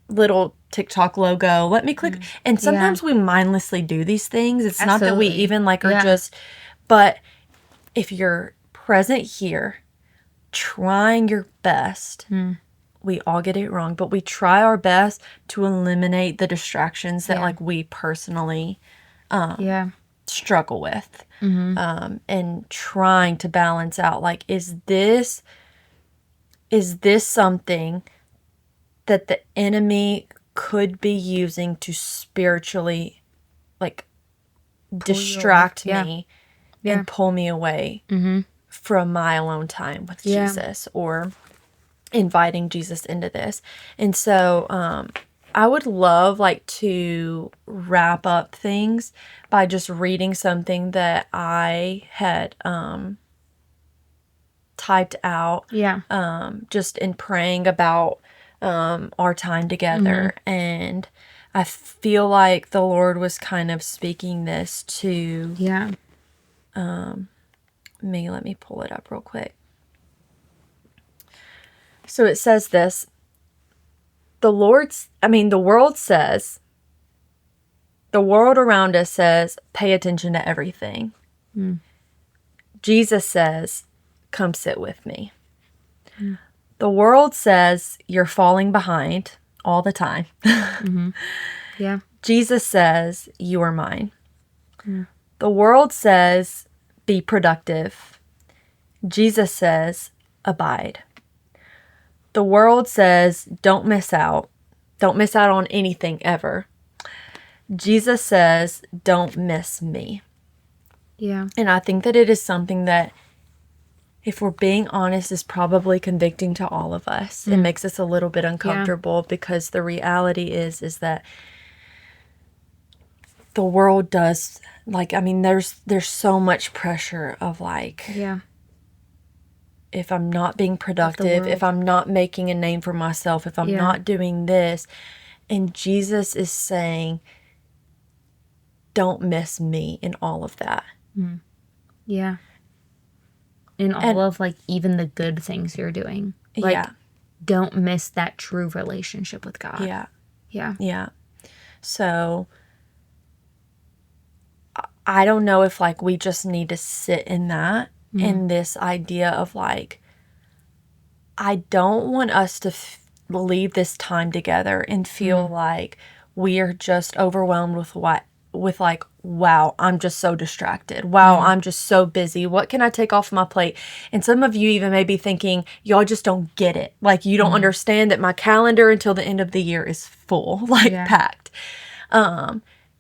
little TikTok logo. Let me click. And sometimes we mindlessly do these things. It's not that we Absolutely. even like are just, but if you're present here, trying your best, we all get it wrong, but we try our best to eliminate the distractions that like we personally struggle with. And trying to balance out, like, is this something that the enemy could be using to spiritually, like, distract me and pull me away from my alone time with Jesus, or inviting Jesus into this. And so I would love, like, to wrap up things by just reading something that I had typed out just in praying about our time together. And I feel like the Lord was kind of speaking this to me. Let me pull it up real quick. So it says this: the world around us says, pay attention to everything. Jesus says, come sit with me. The world says you're falling behind all the time. Jesus says, you are mine. The world says, be productive. Jesus says, abide. The world says, don't miss out. Don't miss out on anything ever. Jesus says, don't miss me. Yeah. And I think that it is something that, if we're being honest, is probably convicting to all of us. It makes us a little bit uncomfortable because the reality is that the world does, like, I mean, there's so much pressure of, like, if I'm not being productive, if I'm not making a name for myself, if I'm not doing this. And Jesus is saying, don't miss me in all of that. Yeah. In all of, like, even the good things you're doing. Like, don't miss that true relationship with God. Yeah. So I don't know if, like, we just need to sit in that, in this idea of, like, I don't want us to leave this time together and feel like we are just overwhelmed with like, wow, I'm just so distracted. Wow, I'm just so busy. What can I take off my plate? And some of you even may be thinking, y'all just don't get it. Like, you don't understand that my calendar until the end of the year is full, like, packed.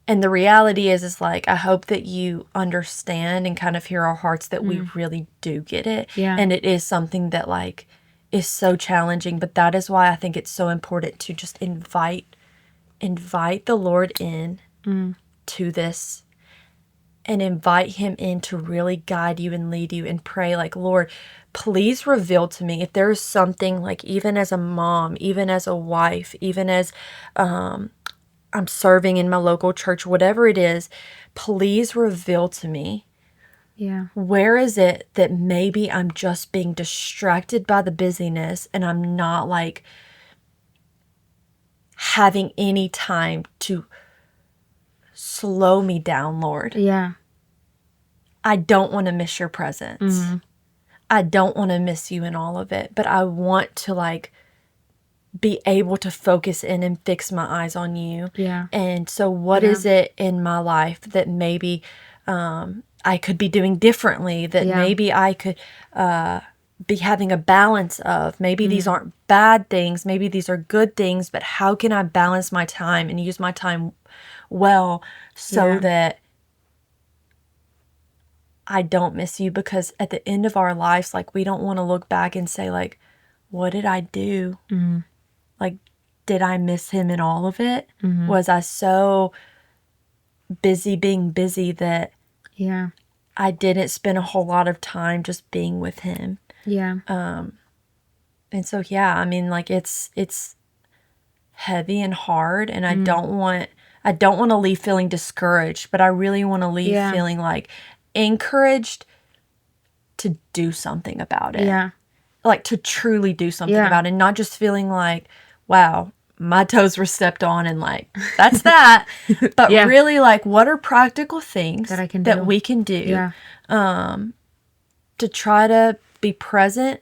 And the reality is like, I hope that you understand and kind of hear our hearts that we really do get it. And it is something that, like, is so challenging, but that is why I think it's so important to just invite the Lord in to this, and invite him in to really guide you and lead you, and pray, like, Lord, please reveal to me if there is something, like, even as a mom, even as a wife, even as I'm serving in my local church, whatever it is, please reveal to me. Where is it that maybe I'm just being distracted by the busyness and I'm not, like, having any time to slow me down, Lord? I don't want to miss your presence. I don't want to miss you in all of it, but I want to, like, be able to focus in and fix my eyes on you. And so what is it in my life that maybe I could be doing differently, that maybe I could be having a balance of? Maybe these aren't bad things, maybe these are good things, but how can I balance my time and use my time well so that I don't miss you? Because at the end of our lives, like, we don't want to look back and say, like, what did I do? Like, did I miss him in all of it? Was I so busy being busy that I didn't spend a whole lot of time just being with him? And so, I mean, like, it's heavy and hard, and I don't want to leave feeling discouraged, but I really want to leave feeling, like, encouraged to do something about it. Like, to truly do something about it, not just feeling like, wow, my toes were stepped on and like, that's that. But Yeah. really, like, what are practical things That I can that do. we can do Yeah. to try to be present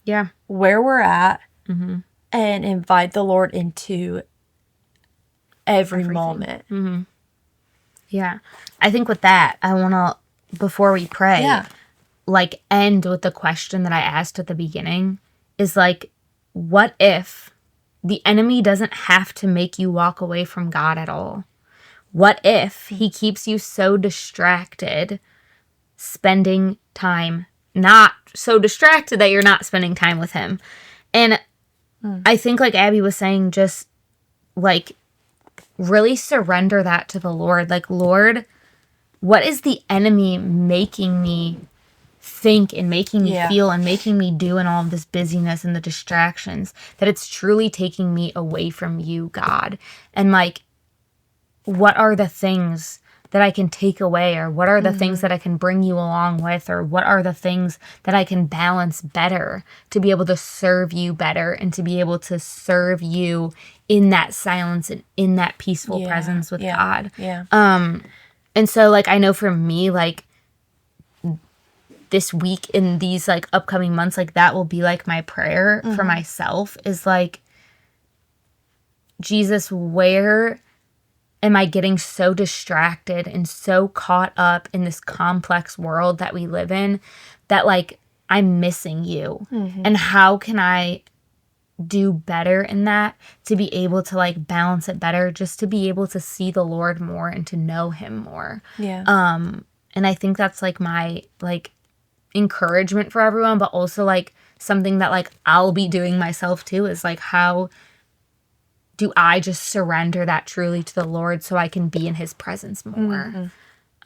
Yeah. where we're at and invite the Lord into every moment. Yeah. I think with that, I want to, before we pray, Yeah. like end with the question that I asked at the beginning is like, what if the enemy doesn't have to make you walk away from God at all? What if he keeps you so distracted spending time, not so distracted that you're not spending time with him? And I think like Abby was saying, just like really surrender that to the Lord. Like, Lord, what is the enemy making me think and making me feel and making me do in all of this busyness and the distractions, that it's truly taking me away from you, God? And like, what are the things that I can take away, or what are the things that I can bring you along with, or what are the things that I can balance better to be able to serve you better and to be able to serve you in that silence and in that peaceful presence with God. Yeah. And so like, I know for me, like this week in these like upcoming months, like that will be like my prayer for myself is like, Jesus, where am I getting so distracted and so caught up in this complex world that we live in that like I'm missing you? And how can I do better in that to be able to like balance it better, just to be able to see the Lord more and to know him more? Yeah. And I think that's like my like encouragement for everyone, but also like something that like I'll be doing myself too, is like, how do I just surrender that truly to the Lord so I can be in his presence more?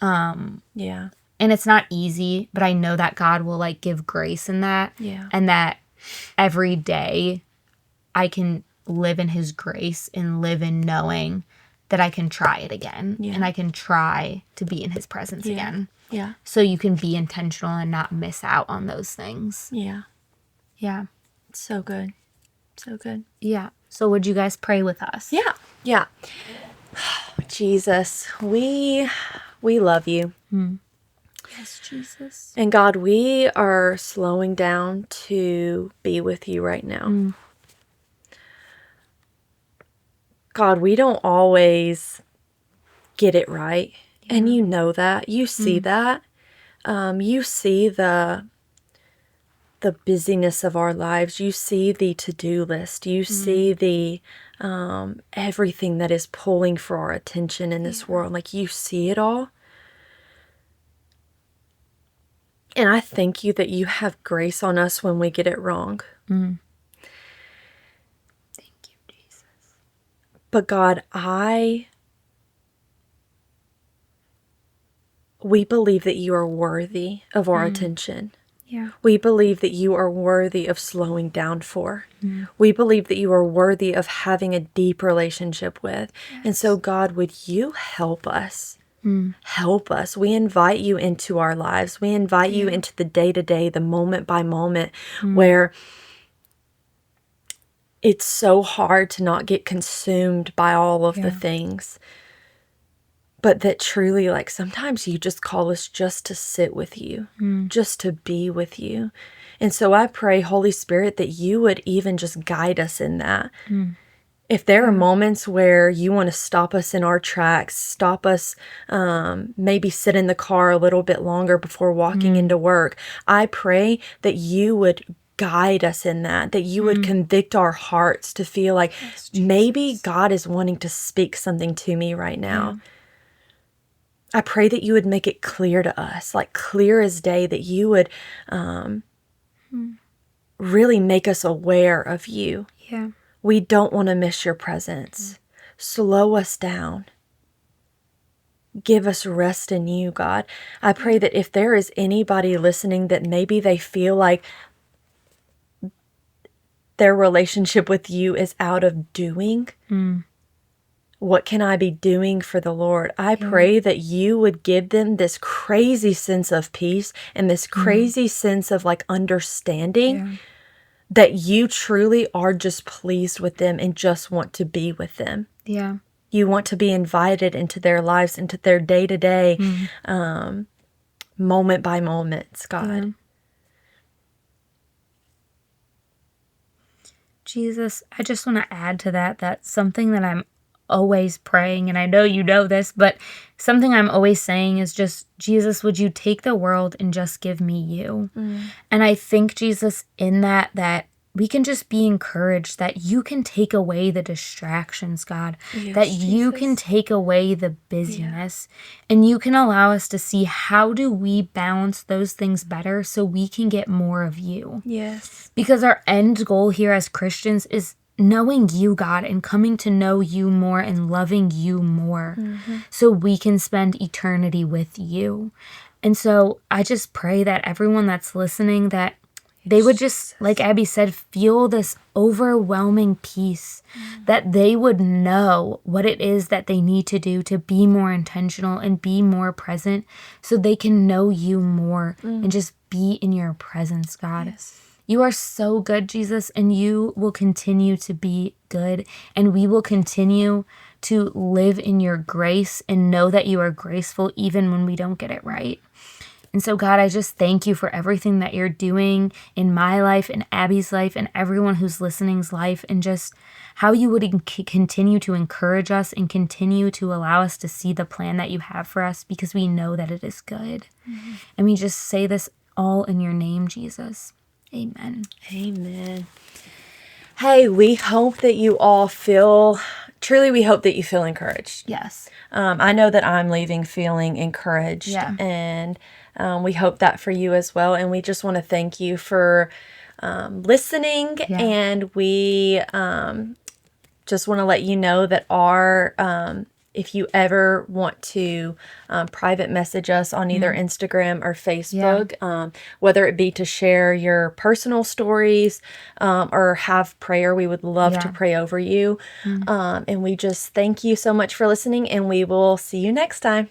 Yeah. And it's not easy, but I know that God will like give grace in that. Yeah. And that every day I can live in his grace and live in knowing that I can try it again. And I can try to be in his presence again. Yeah. So you can be intentional and not miss out on those things. Yeah. Yeah. It's so good. So good. Yeah. So would you guys pray with us? Yeah. Yeah. Jesus, we love you. Yes, Jesus. And God, we are slowing down to be with you right now. God, we don't always get it right. And you know that. You see that. You see the busyness of our lives. You see the to-do list. You see the everything that is pulling for our attention in this world. Like, you see it all. And I thank you that you have grace on us when we get it wrong. Thank you, Jesus. But God, we believe that you are worthy of our attention. Yeah. We believe that you are worthy of slowing down for. We believe that you are worthy of having a deep relationship with. Yes. And so, God, would you help us? Help us. We invite you into our lives. We invite you into the day-to-day, the moment by moment, where it's so hard to not get consumed by all of the things. But that truly, like, sometimes you just call us just to sit with you, just to be with you. And so I pray, Holy Spirit, that you would even just guide us in that. If there are moments where you want to stop us in our tracks, stop us, maybe sit in the car a little bit longer before walking into work, I pray that you would guide us in that you would convict our hearts to feel like maybe God is wanting to speak something to me right now. I pray that you would make it clear to us, like clear as day, that you would really make us aware of you. Yeah. We don't want to miss your presence. Slow us down. Give us rest in you, God. I pray that if there is anybody listening that maybe they feel like their relationship with you is out of doing, what can I be doing for the Lord? I pray that you would give them this crazy sense of peace and this crazy sense of like understanding that you truly are just pleased with them and just want to be with them. Yeah. You want to be invited into their lives, into their day-to-day, moment by moments, God. Yeah. Jesus, I just want to add to that something that I'm always praying, and I know you know this, but something I'm always saying is just, Jesus, would you take the world and just give me you? And I think, Jesus, in that we can just be encouraged that you can take away the distractions, God, that you can take away the busyness, and you can allow us to see how do we balance those things better so we can get more of you. Yes. Because our end goal here as Christians is knowing you, God, and coming to know you more and loving you more so we can spend eternity with you. And so I just pray that everyone that's listening, that they would just, like Abby said, feel this overwhelming peace, that they would know what it is that they need to do to be more intentional and be more present so they can know you more and just be in your presence, God. Yes. You are so good, Jesus, and you will continue to be good, and we will continue to live in your grace and know that you are graceful even when we don't get it right. And so, God, I just thank you for everything that you're doing in my life, in Abby's life, and everyone who's listening's life, and just how you would continue to encourage us and continue to allow us to see the plan that you have for us, because we know that it is good. And we just say this all in your name, Jesus. Amen. Amen. Hey, we hope that you all truly we hope that you feel encouraged. Yes. I know that I'm leaving feeling encouraged. Yeah. And we hope that for you as well. And we just want to thank you for listening. Yeah. And we just want to let you know that if you ever want to private message us on either Instagram or Facebook, whether it be to share your personal stories or have prayer, we would love to pray over you. And we just thank you so much for listening, and we will see you next time.